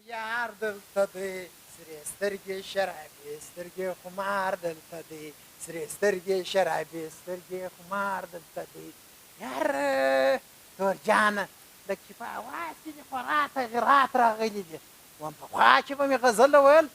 یار دلته دی سرې سترګې شرابې سترګې خمار دلته دی سرې سترګې شرابې سترګې خمار دلته دی یار تورجانه د کیفه اواز کې دې خو راته غرات راغلي دي وم پخوا چې به مې غزله ویل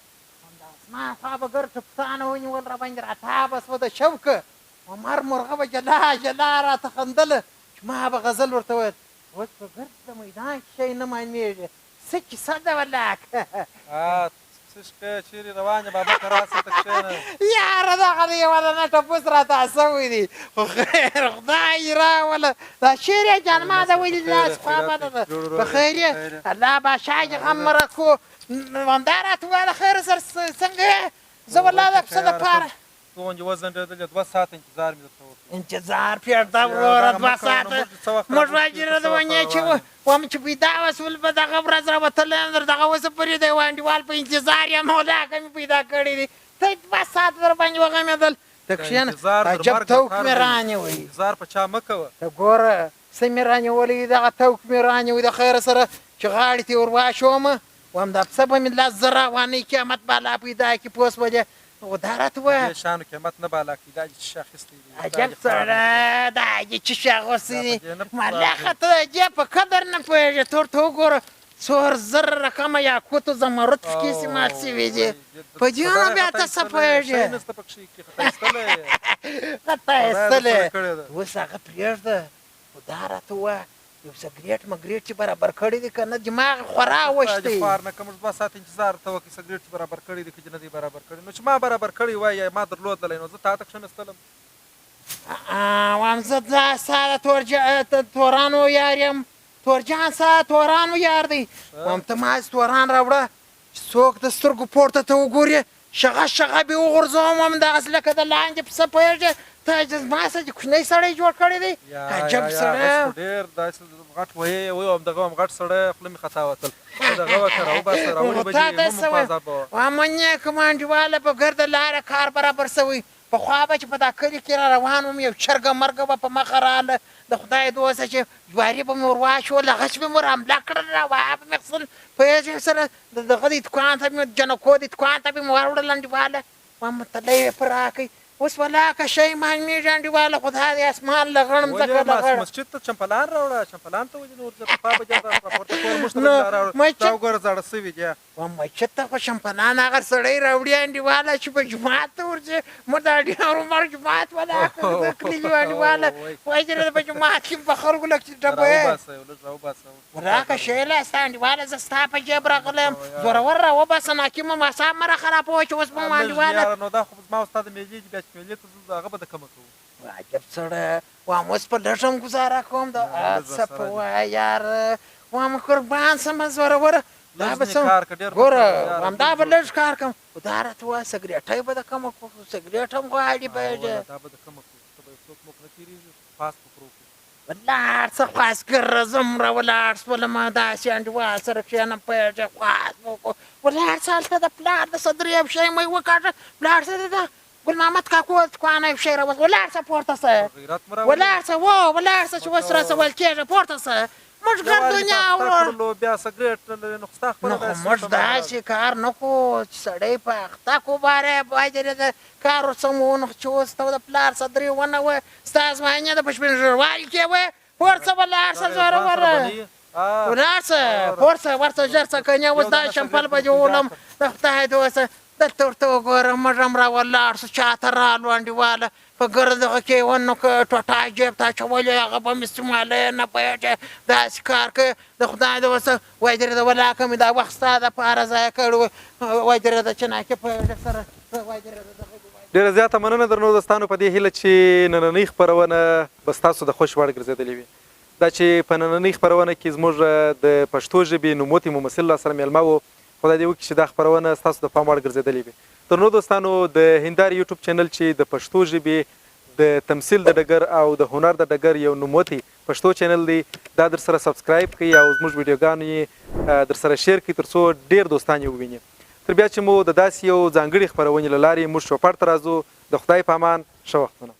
همدا اسمان خوا به ګر ټپسانه ونیول راباندې راتابه سوه د شوکه عمر مرغه به جلا جلا راته خندله چې ما به غزل ورته ویل اوس په ګرد د میدان کې شی نه معلومېږي څه کیسه ده ولاک څه شکه چیرې روان یې بابکه راسه ته کښېنه یاره دغه د یوه دانه ټپوس راته سوی دي خو خیر خدای راوله دا شعر یې جان ما ده ویلي داسې خوا بده ده په خیر یې الله بادشاه دې غم مره کړو همدا راته وویله خیر سره څنګه یې زه والله د پسه دپاره دومره وځنډېدلې 2 ساعته انتظار مې درته وکړ انتظار پرېږده وروره 2 ساعته موږ راجره د ونې چې وم چې پیدا وسول به دغه ورځ راوتلی یم در دغه اوسه پورې دی و انډیوال په انتظار یم ولاکه مې پیدا کړي دي ته 2 ساعته در باندې وغمېدل ته کښېنه عجب توک مې رانیوی انتظار په چا مه کوه ته ګوره څه مې رانیولی دغه توک مې رانیوی د خیره سره چې غاړې ته ور واچومه وم دا پسه به مې 10,000 افغانۍ قیمت بالا پیدا کړي پوس به دې و دا راته ووایه دې شیانو قیمت نه بالا کړي دا دې څه شي اخیستی دي عجب سړی دا دې څه شي اغوستی دي ملخه ته د دې په قدر نه پوهېږې ته ورته وګوره 4,000 رقمه یاقوتو زمرد پکې سي مات سوي دي په دې نو بیا ته څه پوهېږې خطا ایستلی اوس هغه پرېږده خو دا راته ووایه یو سګرېټ مګرېټ چې برابر کړی دی که نه دماغ خورا وشتی خوار نه که موږ 2 ساعت انتظار ته وکړي سګرېټ چې برابر کړی دی که چې نه دی برابر کړی نو چې ما برابر کړی وای یا ما درلودلی نو زه تا ته کښېنستلم وایم زه دا ستا د تورانو یار یم تورجان ستا تورانو یار دی وایم ته مازې توران راوړه چې څوک د سترګو پورته ته وګورې شغه شغه بې وغورځوم هم دغسې لکه د لاندې پسه پوهېږې ته ما سه چې کوچنی سړی جوړ کړی دی عجب سړی ډېر داسې غټ ویې ویم دغه وم غټ سړی خوله مې خطا وتل دغه وکړه راوباسه راولې بجې هم په عذاب وه وایم نیکه انډیواله په ګرده لاره کار برابر سوی پخوا به چې په دا کلي کې را روان وم یو چرګه مرګه به په مخه راله د خدای دوسته چې جواري به مې ور واچول غچ به مې ور حمله کړل راوایه به مې خصل پوهېږې سره د دغه د دوکان ته مې جنکو د دوکان ته به مې وروړل انډیواله وایم تلی یې په راکئ اوس ولاکه شی معلومېږي انډیواله خو دا د اسمان له غړم ځکه له غړ مسجد ته چمپلان راوړه چمپلان ته ولې نور ځه پخوا به جان راپورته کول موږ ته راوړه دا وګوره زاړه سوي دي وایم مسجد ته خو چمپلان هغه سړی راوړي انډیواله چې په جومات ته ورځي موږ د اډیار عمر جومات ولاکه د کلي انډیواله وایي چې په جومات کې په خلکو لږ ډبې ولاکه شی له ستا انډیواله زه ستا په جیب راغلی یم زورور راوباسه ناکیمه ماښام مه راخرابوه چې اوس به مو انډیواله نو دا خو زما او ستا د مېلې دي بیا چې مېلې ته ځو هغه به د کمه کوو عجب سړی وایم اوس په لږ ګزاره کوم د څه په وایه یاره وایم قربان سمه زوروره دا به ګوره وایم دا به لږ کار کوم خو دا راته وایه سګرېټۍ به د کمه کړو سګرېټ هم غواړي باید دا به د کمه کړو ته به یو څوک موږ نه تېرېږي پاس به پرو کړو ولاړ څه خواستګره زمره ولاړ شولم داسې انډیوال سره کښېنم پوهېږې خواست مو وکړو ولاړ څه هلته د پلار د صدرې یو شی مې وکاږه پلار څه دی ده ګل محمد کاکو کوانه یو شی راوست ولاړ څه پورته څه ولاړ څه ولاړ څه چې اوس راسه ویل کېږي پورته څه موږ ګرد دنیا ورور بیا سګرېټ نو خو ستا خپله موږ داسې کار نه کوو چې سړی په اخته کو باره باید د کار ورڅه مو ونه چې اوس ته د پلار صدرې ونه وه ستا ازموینې د په شپېن ژړوالي کې وې پورته ولاړ څه زوروره ولاړ څه پورته ورته ژر څه کنې اوس دا شمپل به دې وولم د خدای دوسته دلته ورته وګوره موږ هم را ولاړ سو چاته رالو انډیواله په ګرد دغه کې ونه که ټوټه جیب ته اچولې هغه به مې استعمالوې نه پوهېږې داسې کار کوې د خدای دوسته وایي درېده ولاکه مې دا وخت ستا دپاره ضایع کړی و وایي درېده چناکې پوهېږې سره وایي درېده ډېره زیاته مننه درنو دوستانو په دې هیله چې نننۍ خپرونه به ستاسو د خوښ وړ ګرځېدلې وي دا چې په نننۍ خپرونه کې زموږ د پښتو ژبې نوموتی ممثل راسره میلمه و خدای دې وکړي چې دا خپرونه ستاسو د پام وړ ګرځېدلې وي درنو دوستانو د هندارې یوټیوب چینل چې د پښتو ژبې د تمثیل د ډګر او د هنر د ډګر یو نوموتی پښتو چینل دی دا در سره سبسکرایب کړئ او زموږ ویډیوګانې یې در سره شیر کړئ تر څو ډېر دوستان یې وویني تر بیا چې مو د داسې یو ځانګړې خپرونې له لارې موږ چوپړ ته راځو د خدای په امان ښه وختونه